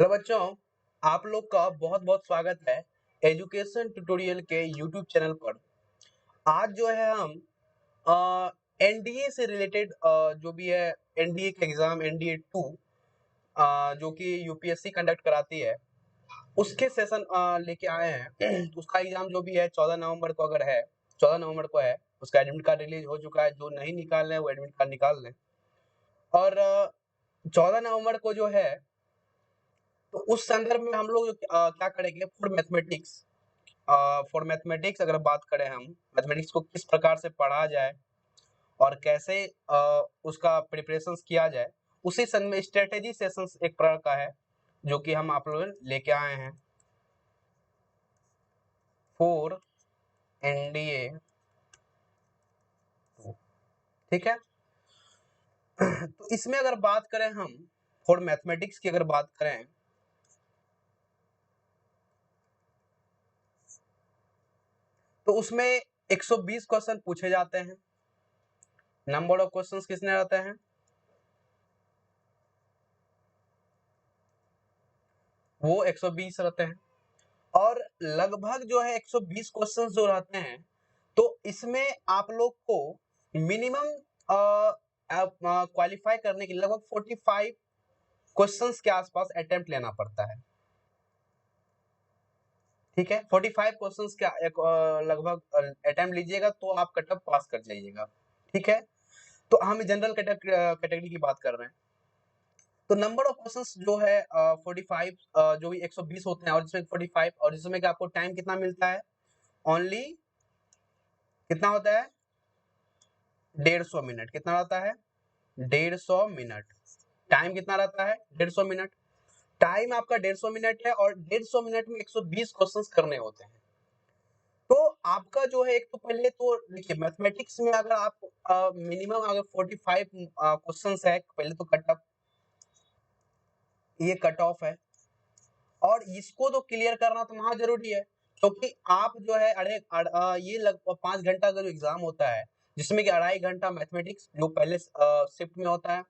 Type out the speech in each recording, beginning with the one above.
Hello बच्चों, आप लोग का बहुत बहुत स्वागत है एजुकेशन ट्यूटोरियल के यूट्यूब चैनल पर। आज जो है हम एनडीए से रिलेटेड जो भी है एनडीए का एग्जाम एनडीए 2 जो कि यूपीएससी कंडक्ट कराती है उसके सेशन लेके आए हैं। उसका एग्जाम जो भी है 14 नवंबर को अगर है 14 नवंबर को है। उसका एडमिट कार्ड रिलीज हो चुका है। जो नहीं निकाल रहे हैं वो एडमिट कार्ड निकाल लें। और 14 नवंबर को जो है तो उस संदर्भ में हम लोग क्या करेंगे फॉर मैथमेटिक्स अगर बात करें हम मैथमेटिक्स को किस प्रकार से पढ़ा जाए और कैसे उसका प्रिपरेशंस किया जाए उसी सन में स्ट्रेटेजी सेशंस एक प्रकार का है जो कि हम आप लोग लेके आए हैं फॉर एनडीए। ठीक है। तो इसमें अगर बात करें हम फॉर मैथमेटिक्स की अगर बात करें तो उसमें 120 क्वेश्चन पूछे जाते हैं। नंबर ऑफ क्वेश्चंस कितने रहते हैं? वो 120 रहते हैं। और लगभग जो है 120 क्वेश्चंस जो रहते हैं तो इसमें आप लोग को मिनिमम क्वालिफाई करने के लिए लगभग 45 क्वेश्चंस के आसपास अटेम्प्ट लेना पड़ता है। ठीक है, 45 क्वेश्चंस का लगभग अटेम्प्ट लीजिएगा तो आप कट ऑफ पास कर जाइएगा। ठीक है, तो हम जनरल कैटेगरी की बात कर रहे हैं। तो नंबर ऑफ क्वेश्चंस जो है 45 जो भी 120 होते हैं और जिसमें 45 और जिसमें कि आपको टाइम कितना मिलता है? ओनली कितना होता है? 150 मिनट। कितना रहता है? 150 मिनट। टाइम कितना रहता है? 150 मिनट। टाइम आपका 150 मिनट है और 150 मिनट में 120 क्वेश्चंस करने होते हैं। तो आपका जो है एक तो पहले तो देखिए मैथमेटिक्स में अगर आप मिनिमम अगर 45 क्वेश्चंस है पहले तो ये कट ऑफ है और इसको तो क्लियर करना तो वहां जरूरी है क्योंकि आप जो है ये लगभग 5 घंटा का जो एग्जाम होता है जिसमें कि 2.5 घंटा मैथमेटिक्स जो पहले शिफ्ट में होता है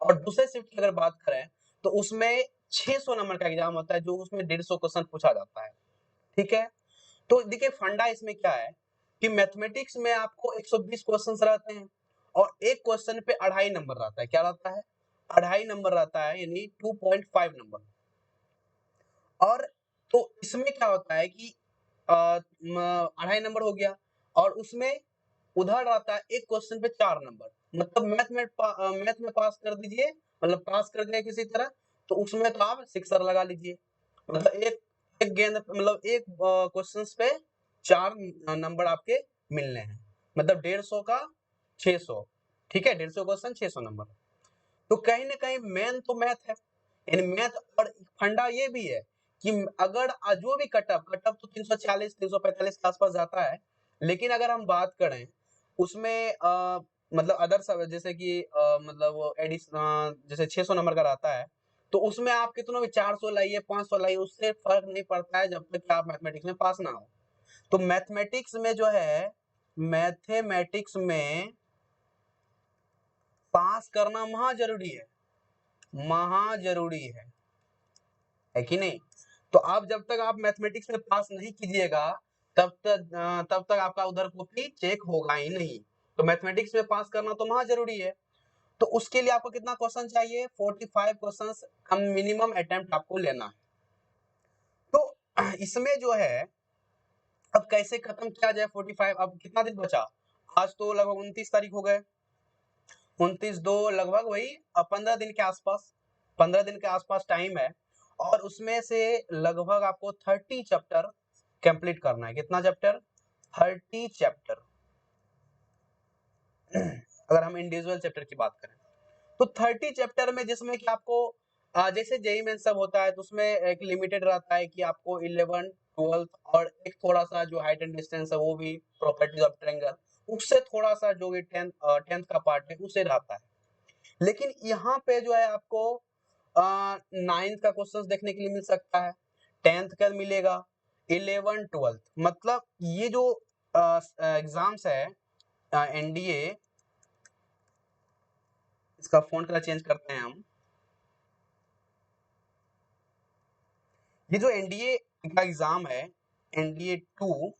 और दूसरे शिफ्ट की अगर बात करें तो उसमें 600 नंबर का एग्जाम होता है जो उसमें 150 क्वेश्चन पूछा जाता है। ठीक है, तो देखिए फंडा इसमें क्या है कि मैथमेटिक्स में आपको 120 क्वेश्चन रहते हैं और एक क्वेश्चन पे 2.5 नंबर रहता है। क्या रहता है? 2.5 नंबर रहता है, यानी 2.5 नंबर। और तो इसमें क्या होता है कि 2.5 नंबर हो गया और उसमें उधर रहता है एक क्वेश्चन पे 4 नंबर। मतलब मैथ में पास कर दीजिए, मतलब पास कर गए किसी तरह तो उसमें तो आप सिक्सर लगा लीजिए। मतलब एक एक गेंद मतलब एक क्वेश्चन पे 4 नंबर आपके मिलने हैं। मतलब 150 का 600। ठीक है, 150 क्वेश्चन 600 नंबर। तो कहीं ना कहीं मेन तो मैथ है, यानी मैथ। और फंडा ये भी है कि अगर जो भी कटअप तो 340 345 के आसपास जाता है। लेकिन अगर हम बात करें उसमें मतलब अदर सब जैसे कि मतलब जैसे 600 नंबर का रहता है तो उसमें आप कितना भी 400 लाइए 500 लाइए उससे फर्क नहीं पड़ता है जब तक कि आप मैथमेटिक्स में पास ना हो। तो मैथमेटिक्स में पास करना महा जरूरी है, महा जरूरी है कि नहीं? तो आप जब तक आप मैथमेटिक्स में पास नहीं कीजिएगा तब तक आपका उधर कॉपी चेक होगा ही नहीं। तो मैथमेटिक्स में पास करना तो महा जरूरी है। तो उसके लिए आपको कितना क्वेश्चन चाहिए? 45 क्वेश्चंस हम मिनिमम अटेम्प्ट आपको लेना है। तो इसमें जो है अब कैसे खत्म किया जाए 45? अब कितना दिन बचा? आज तो लगभग 29 तारीख हो गए। 29 दो लगभग वही 15 दिन के आसपास, 15 दिन के आसपास टाइम है। और उसमें से लगभग आपको 30 चैप्टर कंप्लीट करना है। कितना चैप्टर? 30 चैप्टर। अगर हम इंडिविजुअल चैप्टर की बात करें तो 30 चैप्टर में जिसमें कि आपको जैसे जेई मेन सब होता है तो उसमें एक लिमिटेड रहता है कि आपको 11 12 और एक थोड़ा सा जो हाइट एंड डिस्टेंस है वो भी प्रॉपर्टीज ऑफ ट्रायंगल उससे थोड़ा सा जो भी 10th का पार्ट है उसे रहता है। लेकिन यहाँ पे जो है आपको 9th का क्वेश्चन देखने के लिए मिल सकता है, 10th का मिलेगा, 11 12। मतलब ये जो एग्जाम्स है एनडीए, इसका फॉन्ट कलर चेंज करते हैं हम। ये जो एनडीए का एग्जाम है, एनडीए 2,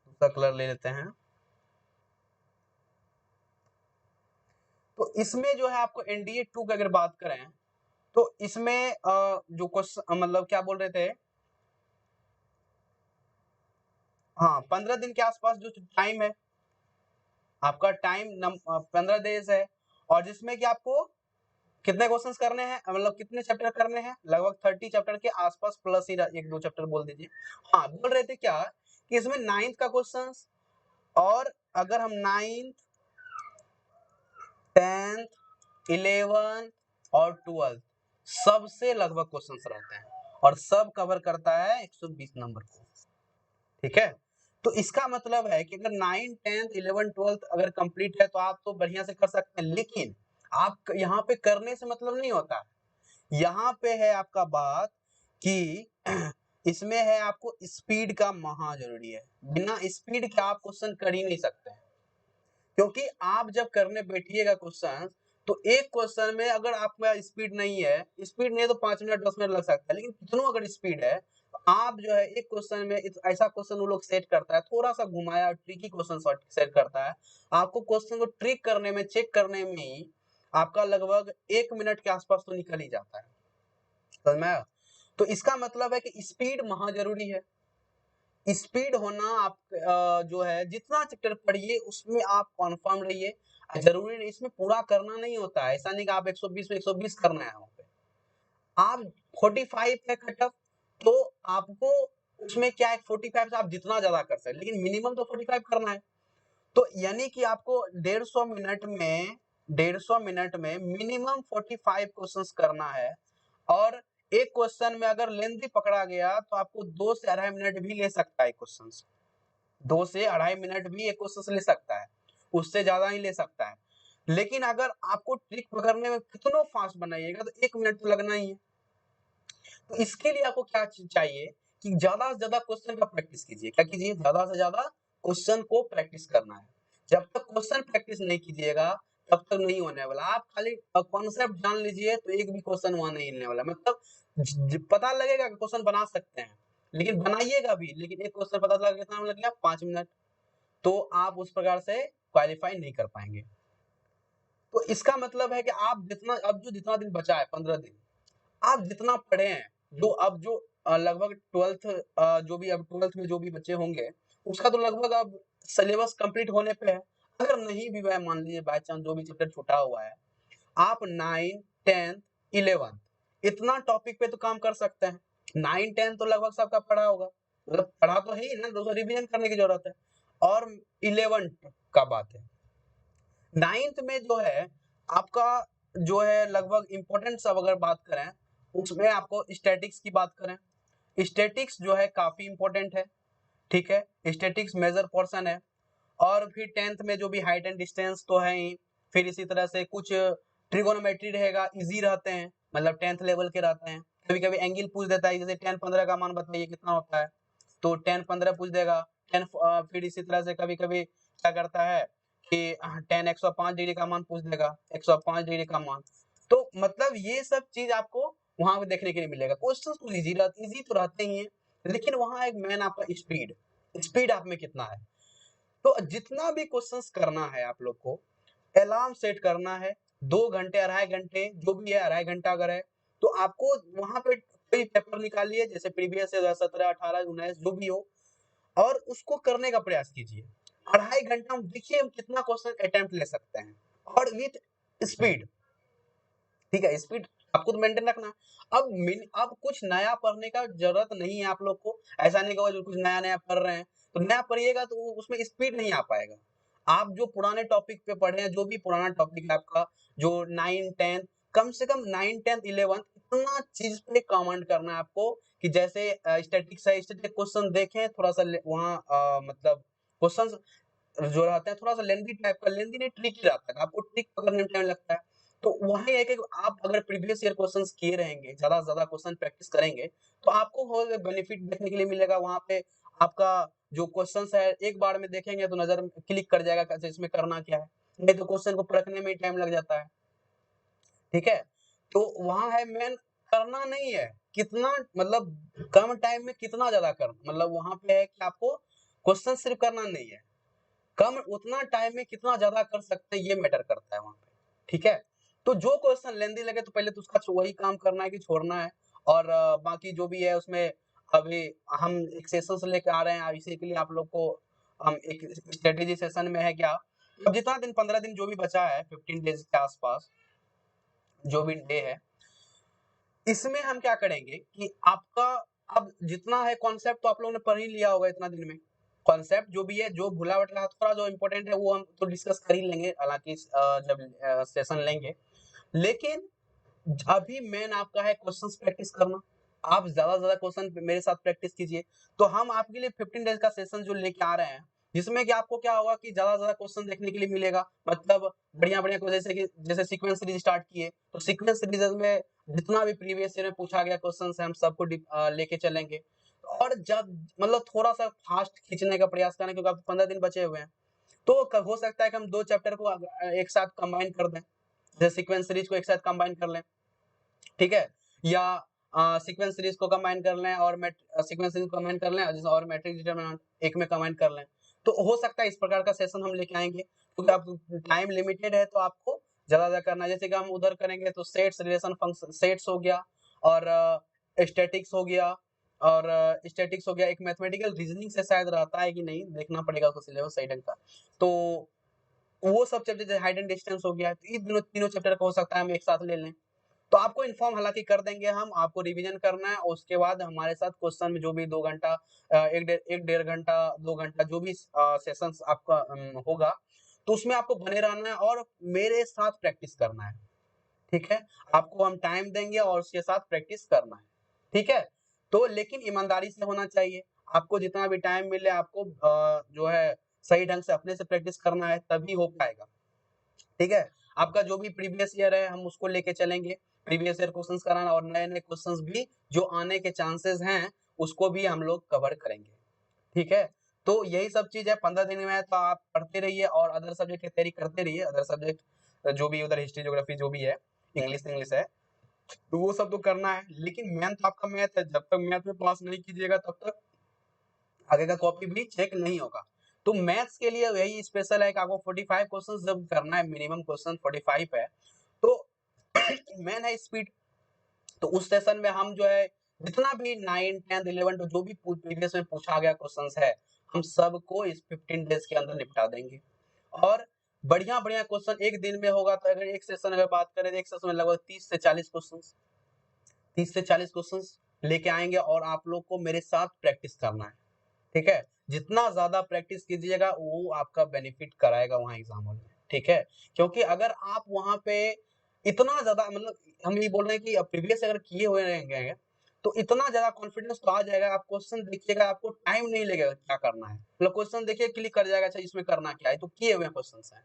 दूसरा कलर ले लेते हैं, तो इसमें जो है आपको एनडीए 2 की अगर बात करें तो इसमें जो क्वेश्चन मतलब क्या बोल रहे थे, हाँ 15 दिन के आसपास जो टाइम है आपका, टाइम 15 डेज है, और जिसमें कि आपको कितने क्वेश्चंस करने हैं, मतलब कितने चैप्टर करने हैं, लगभग 30 चैप्टर के आसपास प्लस ही एक दो चैप्टर बोल दीजिए। हाँ बोल रहे थे क्या कि इसमें 9th का क्वेश्चंस, और अगर हम 9th 10th 11th और 12th सबसे लगभग क्वेश्चंस रहते हैं, और सब कवर करता है 120 नंबर को। ठीक है, तो इसका मतलब है कि अगर 9 10 11 12 अगर कंप्लीट है तो आप तो बढ़िया से कर सकते हैं, लेकिन आप यहाँ पे करने से मतलब नहीं होता। यहाँ पे है आपका बात कि इसमें है आपको स्पीड का महा जरूरी है, बिना स्पीड के आप क्वेश्चन कर ही नहीं सकते, क्योंकि आप जब करने बैठिएगा क्वेश्चन, तो एक क्वेश्चन में अगर आपका स्पीड नहीं है, स्पीड नहीं है तो 5 मिनट 10 मिनट लग सकता है, लेकिन कितनों अगर स्पीड है, आप जो है एक क्वेश्चन में ऐसा क्वेश्चन वो लोग सेट करता है, थोड़ा सा घुमाया ट्रिकी क्वेश्चन सेट करता है, आपको क्वेश्चन को ट्रिक करने में, चेक करने में ही आपका लगभग 1 मिनट के आसपास तो निकल ही जाता है, समझ में आया? तो इसका मतलब है कि स्पीड महा जरूरी है। स्पीड होना आप जो है जितना चैप्टर पढ़िए उसमें आप कॉन्फर्म रहिए, जरूरी नहीं इसमें पूरा करना नहीं होता है, ऐसा नहीं कि आप 120 में 120 करना है, वहां पे आप 45 है कट ऑफ, तो आपको उसमें क्या है 45 से आप जितना ज्यादा कर सकते, लेकिन मिनिमम तो 45 करना है। तो यानी कि आपको 150 मिनट में मिनिमम 45 क्वेश्चंस करना है, और एक क्वेश्चन में अगर लेंथी पकड़ा गया तो आपको 2 से 2.5 मिनट भी ले सकता है क्वेश्चन, 2 से 2.5 मिनट भी एक क्वेश्चन ले सकता है, उससे ज्यादा ही ले सकता है। लेकिन अगर आपको ट्रिक पकड़ने में कितना फास्ट बनाइएगा तो 1 मिनट तो लगना ही है। तो इसके लिए आपको क्या चाहिए कि ज्यादा से ज्यादा क्वेश्चन का प्रैक्टिस कीजिए। क्या कीजिए? ज्यादा से ज्यादा क्वेश्चन को प्रैक्टिस करना है। जब तक क्वेश्चन प्रैक्टिस नहीं कीजिएगा तब तक नहीं होने वाला। आप खाली कॉन्सेप्ट जान लीजिए तो एक भी क्वेश्चन वहां नहीं मिलने वाला। मतलब पता लगेगा कि क्वेश्चन बना सकते हैं, लेकिन बनाइएगा भी, लेकिन एक क्वेश्चन पता लगा कितना लग गया 5 मिनट, तो आप उस प्रकार से क्वालिफाई नहीं कर पाएंगे। तो इसका मतलब है कि आप जितना अब जो जितना दिन बचा है 15 दिन, आप जितना पढ़े हैं, जो अब जो लगभग 12th जो भी अब 12th में जो भी बच्चे होंगे उसका तो लगभग अब सिलेबस कंप्लीट होने पे है। अगर नहीं भी वह मान लीजिए बाय चांस जो भी चैप्टर छूटा हुआ है, आप 9 10 11 इतना टॉपिक पे तो काम कर सकते हैं। 9 10 तो लगभग सबका पढ़ा होगा, मतलब पढ़ा तो है ही ना, दोस्तों रिवीजन करने की जरूरत है। और 11 का बात है, 9th में जो है आपका जो है लगभग इंपॉर्टेंट सब अगर बात करें उसमें आपको स्टैटिक्स की बात करें, स्टैटिक्स जो है काफी इंपॉर्टेंट है। ठीक है, स्टैटिक्स मेजर पोर्शन है। और फिर 10th में जो भी हाइट एंड डिस्टेंस तो है ही, फिर इसी तरह से कुछ ट्रिगोनोमेट्री रहेगा, इजी रहते हैं, मतलब 10th लेवल के रहते हैं। कभी कभी एंगल पूछ देता है, जैसे 10 15 का मान बताइए कितना होता है, तो 10 15 पूछ देगा। 10 फिर इसी तरह से कभी कभी क्या करता है कि 10 105 डिग्री का मान पूछ देगा, 105 डिग्री का मान। तो मतलब ये सब चीज आपको वहां पे देखने के लिए मिलेगा। क्वेश्चन तो इजी तो रहते ही हैं, लेकिन वहां एक मेन आपका स्पीड, स्पीड आप में कितना है। तो जितना भी क्वेश्चंस करना है आप लोग को अलार्म सेट करना है, 2 घंटे 2.5 घंटे जो भी है, 2.5 घंटा अगर है तो आपको वहां पे कोई पेपर निकालिए, जैसे प्रीवियस है 17 18 19 जो भी हो, और उसको करने का प्रयास कीजिए। 2.5 घंटा में देखिए हम कितना क्वेश्चन अटेम्प्ट ले सकते हैं, और विथ स्पीड। ठीक है, स्पीड आपको तो मेंटेन रखना। अब कुछ नया पढ़ने का जरूरत नहीं है आप लोग को, ऐसा नहीं कि जो कुछ नया नया पढ़ रहे हैं तो नया पढ़िएगा तो उसमें स्पीड नहीं आ पाएगा। आप जो पुराने टॉपिक पे पढ़े हैं, जो भी पुराना टॉपिक है आपका, जो 9 10 कम से कम 9 10 11 इतना चीज पे कमेंट करना है आपको, कि जैसे स्टैटिक्स है, स्टैटिक क्वेश्चन देखें थोड़ा सा वहाँ मतलब क्वेश्चन जो रहता है थोड़ा सा लेंथी टाइप का, लेंथी नहीं ट्रिकी रहता है, आपको ट्रिक पकड़ने में टाइम लगता है। तो वही है कि आप अगर प्रीवियस ईयर क्वेश्चंस किए रहेंगे, ज्यादा से ज्यादा क्वेश्चन प्रैक्टिस करेंगे, तो आपको और बेनिफिट देखने के लिए मिलेगा। वहां पे आपका जो क्वेश्चंस है एक बार में देखेंगे तो नजर क्लिक कर जाएगा कैसे इसमें करना क्या है, नहीं तो क्वेश्चन को परखने में ही टाइम लग जाता है। ठीक है, तो वहां है मेन करना नहीं है, कितना मतलब कम टाइम में कितना ज्यादा कर, मतलब वहां पे है कि आपको क्वेश्चन सिर्फ करना नहीं है, कम उतना टाइम में कितना ज्यादा कर सकते हैं ये मैटर करता है वहां पे, ठीक है। तो जो क्वेश्चन लेंदी लगे तो पहले तो उसका वही काम करना है कि छोड़ना है, और बाकी जो भी है उसमें अभी हम एक सेशन लेके आ रहे हैं इसी के लिए आप लोग को, हम एक स्ट्रेटेजी सेशन में है क्या, अब जितना दिन 15 दिन जो भी बचा है 15 डेज के आसपास जो भी डे है, इसमें हम क्या करेंगे कि आपका अब जितना है कॉन्सेप्ट तो आप लोगों ने पढ़ ही लिया होगा इतना दिन में, कॉन्सेप्ट जो भी है जो भूला भटला थोड़ा जो इम्पोर्टेंट है वो हम तो डिस्कस कर ही लेंगे हालांकि जब सेशन लेंगे, लेकिन अभी मेन आपका है क्वेश्चंस प्रैक्टिस करना। आप ज्यादा से ज्यादा क्वेश्चन मेरे साथ प्रैक्टिस कीजिए, तो हम आपके लिए 15 डेज का सेशन जो लेके आ रहे हैं जिसमें कि आपको क्या होगा कि ज्यादा से ज्यादा क्वेश्चन देखने के लिए मिलेगा, मतलब बढ़िया बढ़िया जैसे कि जैसे सीक्वेंस सीरीज स्टार्ट किए तो सीक्वेंस सीरीज में जितना भी प्रीवियस ईयर में पूछा गया क्वेश्चन है हम सबको लेके चलेंगे, और जब मतलब थोड़ा सा फास्ट खींचने का प्रयास करें क्योंकि अब 15 दिन बचे हुए हैं, तो हो सकता है कि हम 2 चैप्टर को एक साथ कंबाइन कर दें, जैसे सीक्वेंस सीरीज को एक साथ कंबाइन कर लें, ठीक है, या सीक्वेंस सीरीज को कंबाइन कर लें और सीक्वेंस सीरीज कंबाइन कर लें और मैट्रिक्स डिटरमिनेंट एक में कंबाइन कर लें, तो हो सकता है इस प्रकार का सेशन हम लेके आएंगे क्योंकि आप टाइम लिमिटेड है तो आपको ज्यादा ज्यादा करना है, जैसे कि हम उधर करेंगे तो सेट्स रिलेशन फंक्शन सेट्स हो गया और स्टैटिक्स हो गया, और स्टैटिक्स हो गया, एक मैथमेटिकल रीजनिंग से शायद रहता है कि नहीं देखना पड़ेगा उसका सिलेबस सही ढंग का, तो वो सब चैप्टर जैसे हाइट एंड डिस्टेंस हो गया, तो इन तीनों चैप्टर का हो सकता है हम एक साथ ले लें, तो आपको इन्फॉर्म हालांकि कर देंगे हम, आपको रिवीजन करना है और उसके बाद हमारे साथ क्वेश्चन में जो भी 2 घंटा एक डेढ़ घंटा 2 घंटा जो भी सेशंस आपका होगा तो उसमें आपको बने रहना है और मेरे साथ प्रैक्टिस करना है, ठीक है, आपको हम टाइम देंगे और उसके साथ प्रैक्टिस करना है, ठीक है, तो लेकिन ईमानदारी से होना चाहिए, आपको जितना भी टाइम मिले आपको जो है सही ढंग से अपने से प्रैक्टिस करना है तभी हो पाएगा, ठीक है। आपका जो भी प्रीवियस ईयर है हम उसको लेके चलेंगे, प्रीवियस ईयर क्वेश्चंस कराना और नए नए क्वेश्चंस भी जो आने के चांसेस हैं उसको भी हम लोग कवर करेंगे, ठीक है। तो यही सब चीज है 15 दिन में, तो आप पढ़ते रहिए और अदर सब्जेक्ट की तैयारी करते रहिए, अदर सब्जेक्ट जो भी उधर हिस्ट्री ज्योग्राफी जो भी है इंग्लिश है तो वो सब तो करना है, लेकिन मेन तो आपका मैथ है, जब तक मैथ में पास नहीं कीजिएगा तब तक आगे का कॉपी भी चेक नहीं होगा, तो मैथ्स के लिए यही स्पेशल है कि आपको 45 क्वेश्चंस जब करना है, मिनिमम क्वेश्चन 45 है, तो मेन है स्पीड, तो उस सेशन में हम जो है जितना भी 9 10 11 तो जो भी प्रीवियस में पूछा गया क्वेश्चंस है हम सबको इस 15 डेज के अंदर निपटा देंगे, और बढ़िया बढ़िया क्वेश्चन एक दिन में होगा, तो अगर एक सेशन अगर बात करें तो एक सेशन में लगभग 30 से 40 क्वेश्चंस लेके आएंगे और आप लोग को मेरे साथ प्रैक्टिस करना है, ठीक है, जितना ज्यादा प्रैक्टिस कीजिएगा वो आपका बेनिफिट कराएगा वहां एग्जाम हॉल में, ठीक है, क्योंकि अगर आप वहां पे इतना ज्यादा मतलब हम ये बोल रहे हैं कि प्रीवियस अगर किए हुए रहेंगे तो इतना ज्यादा कॉन्फिडेंस तो आ जाएगा, आप क्वेश्चन देखिएगा आपको टाइम नहीं लगेगा क्या करना है, मतलब क्वेश्चन देखिए क्लिक कर जाएगा, अच्छा इसमें करना क्या है, तो किए हुए क्वेश्चन है,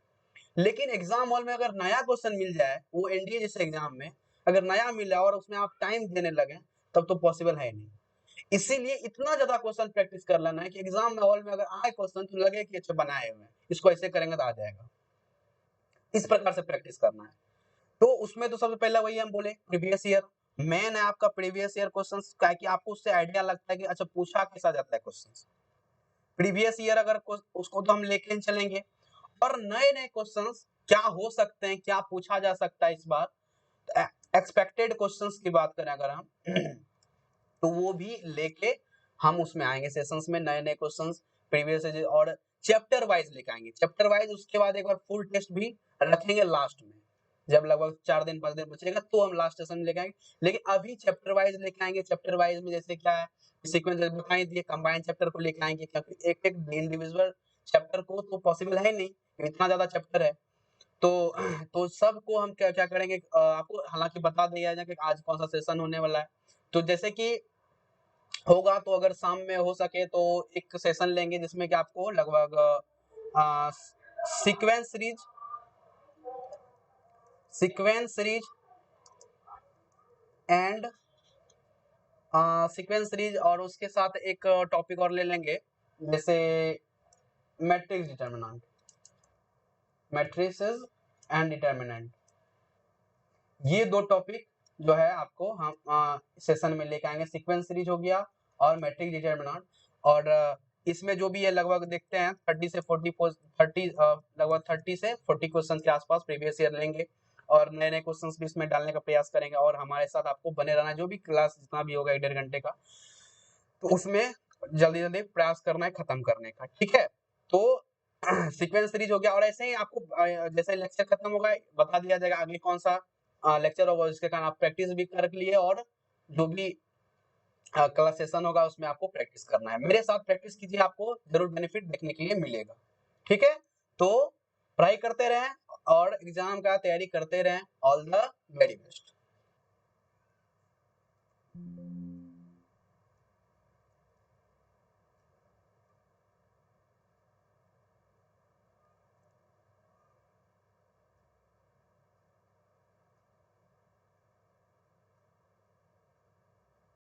लेकिन एग्जाम हॉल में अगर नया क्वेश्चन मिल जाए वो एनडीए जैसे एग्जाम में अगर नया मिला और उसमें आप टाइम देने लगे तब तो पॉसिबल है नहीं, इसीलिए इतना ज्यादा क्वेश्चन प्रैक्टिस कर लेना है कि एग्जाम हॉल में अगर आए क्वेश्चन तो लगे कि अच्छा बनाए हुए हैं, इसको ऐसे करेंगे तो आ जाएगा, इस प्रकार से प्रैक्टिस करना है, तो उसमें तो सबसे पहले वही हम बोले प्रीवियस ईयर मेन है आपका प्रीवियस ईयर क्वेश्चंस का, कि आपको उससे आइडिया लगता है कि अच्छा पूछा कैसा जाता है क्वेश्चंस, प्रीवियस ईयर अगर उसको तो हम लेके चलेंगे, और नए नए क्वेश्चंस क्या हो सकते हैं, क्या पूछा जा सकता है इस बार, एक्सपेक्टेड क्वेश्चंस की बात करें अगर हम तो वो भी लेके हम उसमें आएंगे सेशंस में, नए नए क्वेश्चंस प्रीवियस और चैप्टर वाइज लेके आएंगे, चैप्टर वाइज उसके बाद एक बार फुल टेस्ट भी रखेंगे लास्ट में, जब लगभग 4 दिन 5 दिन बचेगा तो हम लास्ट सेशन में लेके आएंगे, लेकिन अभी चैप्टर वाइज लेके आएंगे, चैप्टर वाइज में जैसे क्या है सीक्वेंस बताई दिए, कंबाइंड चैप्टर को लेके आएंगे क्योंकि एक एक इंडिविजुअल चैप्टर को तो पॉसिबल है नहीं, इतना ज्यादा चैप्टर है, तो तो सबको हम क्या क्या करेंगे आपको हालांकि बता दिया जाए कि आज कौन सा सेशन होने वाला है, तो जैसे कि होगा तो अगर शाम में हो सके तो एक सेशन लेंगे जिसमें कि आपको लगभग sequence series and sequence series और उसके साथ एक टॉपिक और ले लेंगे जैसे matrix determinant, matrices and determinant, ये 2 टॉपिक जो है आपको हम सेशन में लेके आएंगे। सीक्वेंस सीरीज हो गया और मैट्रिक्स डिटरमिनेंट, और इसमें जो भी है लगभग देखते हैं 30 से 40 लगभग 30 से 40 क्वेश्चन के आसपास प्रीवियस ईयर लेंगे और नए नए क्वेश्चन भी इसमें डालने का प्रयास करेंगे। और हमारे साथ आपको बने रहना, जो भी क्लास जितना भी होगा 1.5 घंटे का, तो उसमें जल्दी जल्दी प्रयास करना है खत्म करने का, ठीक है। तो सीक्वेंस सीरीज हो गया, और ऐसे ही आपको जैसे लेक्चर खत्म होगा बता दिया जाएगा आगे कौन सा लेक्चर होगा, जिसके कारण आप प्रैक्टिस भी कर लिए और जो भी क्लास सेशन होगा उसमें आपको प्रैक्टिस करना है। मेरे साथ प्रैक्टिस कीजिए, आपको जरूर बेनिफिट देखने के लिए मिलेगा, ठीक है। तो पढ़ाई करते रहें और एग्जाम का तैयारी करते रहें। All the very best.